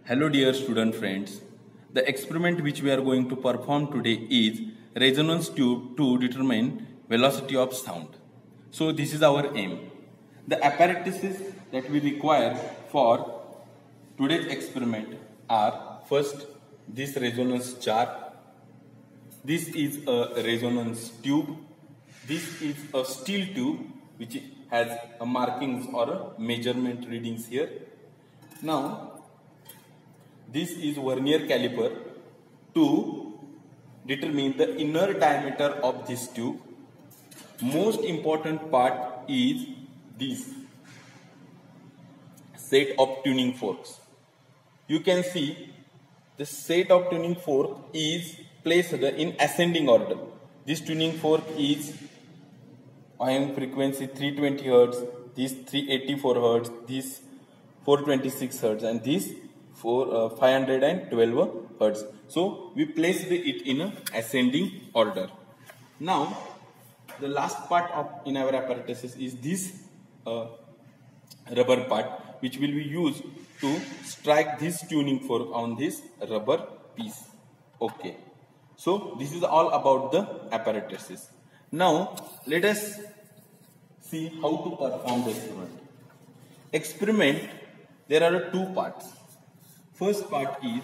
Hello dear student friends. The experiment which we are going to perform today is resonance tube to determine velocity of sound. So this is our aim. The apparatuses that we require for today's experiment are first this resonance jar. This is a resonance tube. This is a steel tube which has a markings or a measurement readings here. Now this is vernier caliper to determine the inner diameter of this tube. Most important part is this set of tuning forks. You can see the set of tuning fork is placed in ascending order. This tuning fork is on frequency 320 Hz, this 384 Hz, this 426 Hz, and this 512 Hz. So we place it in a ascending order. Now the last part of in our apparatus is this rubber part, which will be used to strike this tuning fork on this rubber piece. Okay, so this is all about the apparatuses. Now let us see how to perform the experiment. There are two parts. First part is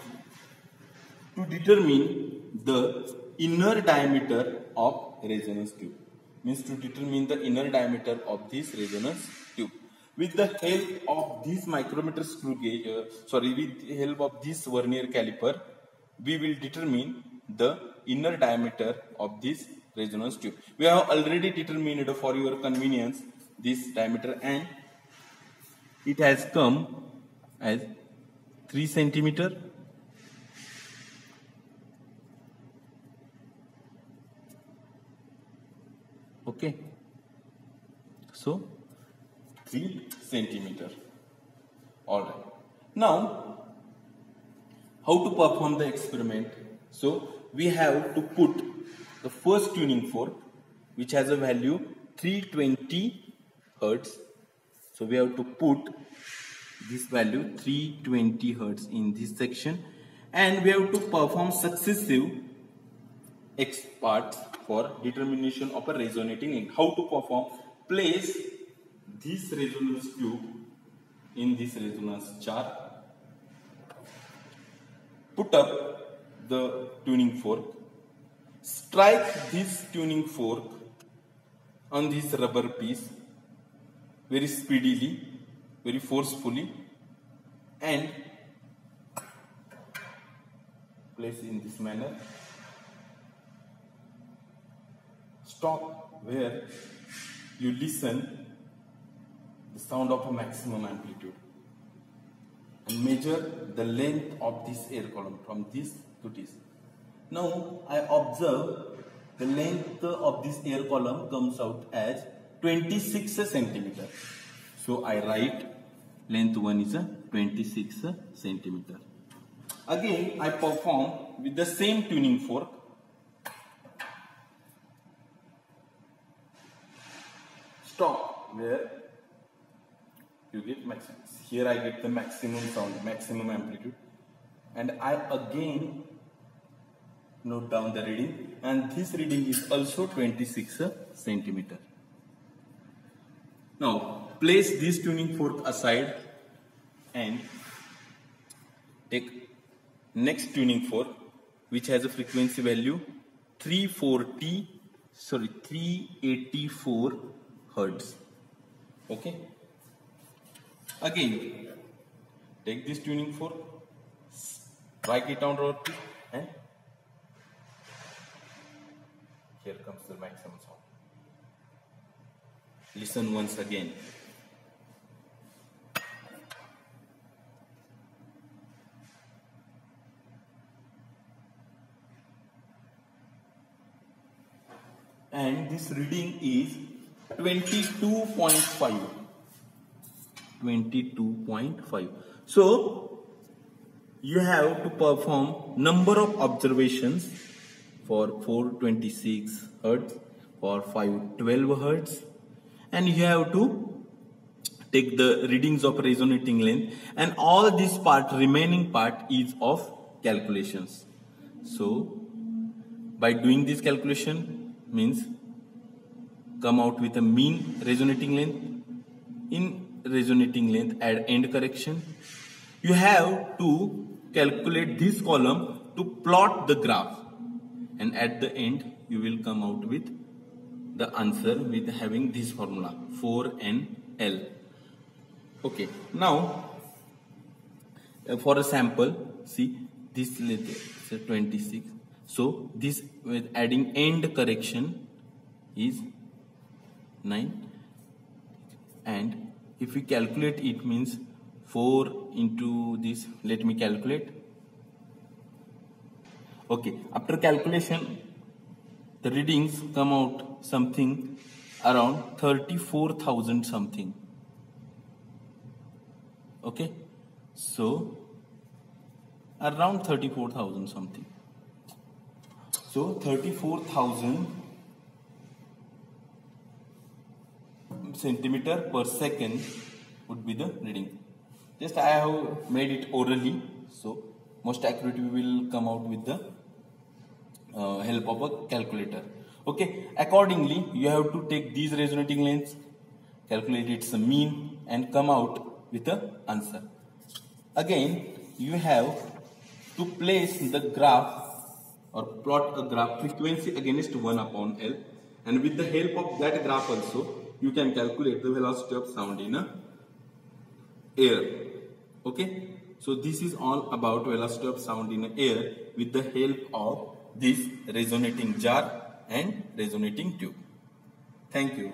to determine the inner diameter of resonance tube. Means to determine the inner diameter of this resonance tube. With the help of this micrometer screw gauge, with the help of this vernier caliper, we will determine the inner diameter of this resonance tube. We have already determined for your convenience this diameter, and it has come as 3 centimeter. Okay, so 3 centimeter. All right. Now, how to perform the experiment? So we have to put the first tuning fork, which has a value 320 Hz. So we have to put this value 320 Hz in this section, and we have to perform successive X parts for determination of a resonating length. How to perform? Place this resonance tube in this resonance jar. Put up the tuning fork. Strike this tuning fork on this rubber piece very speedily, very forcefully, and place in this manner. Stop where you listen the sound of a maximum amplitude and measure the length of this air column from this to this. Now I observe the length of this air column comes out as 26 centimeter. So I write length 1 is 26 centimeter. Again I perform with the same tuning fork. Stop where you get maximum. Here I get the maximum sound, maximum amplitude, and I again note down the reading, and this reading is also 26 centimeter. Now place this tuning fork aside and take next tuning fork, which has a frequency value 384 Hz. Okay. Again take this tuning fork, strike it on rubber piece, and here comes the maximum sound. Listen once again. And this reading is 22.5. 22.5. So you have to perform number of observations for 426 Hz, for 512 Hz, and you have to take the readings of resonating length, and all this part, remaining part, is of calculations. So by doing this calculation means come out with a mean resonating length. In resonating length, add end correction. You have to calculate this column to plot the graph, and at the end you will come out with the answer with having this formula 4NL. Okay, now for a sample, see this length is 26. So this with adding end correction is 9, and if we calculate it means 4 into this. Let me calculate. Okay, after calculation the readings come out something around 34,000 something. Okay, so around 34,000 something. So 34,000 centimeter per second would be the reading. Just I have made it orally, so most accurate we will come out with the help of a calculator. Okay, accordingly you have to take these resonating lengths, calculate its mean, and come out with the answer. Again you have to place the graph or plot a graph frequency against 1 upon L, and with the help of that graph also you can calculate the velocity of sound in air. Okay, so this is all about velocity of sound in air with the help of this resonating jar and resonating tube. Thank you.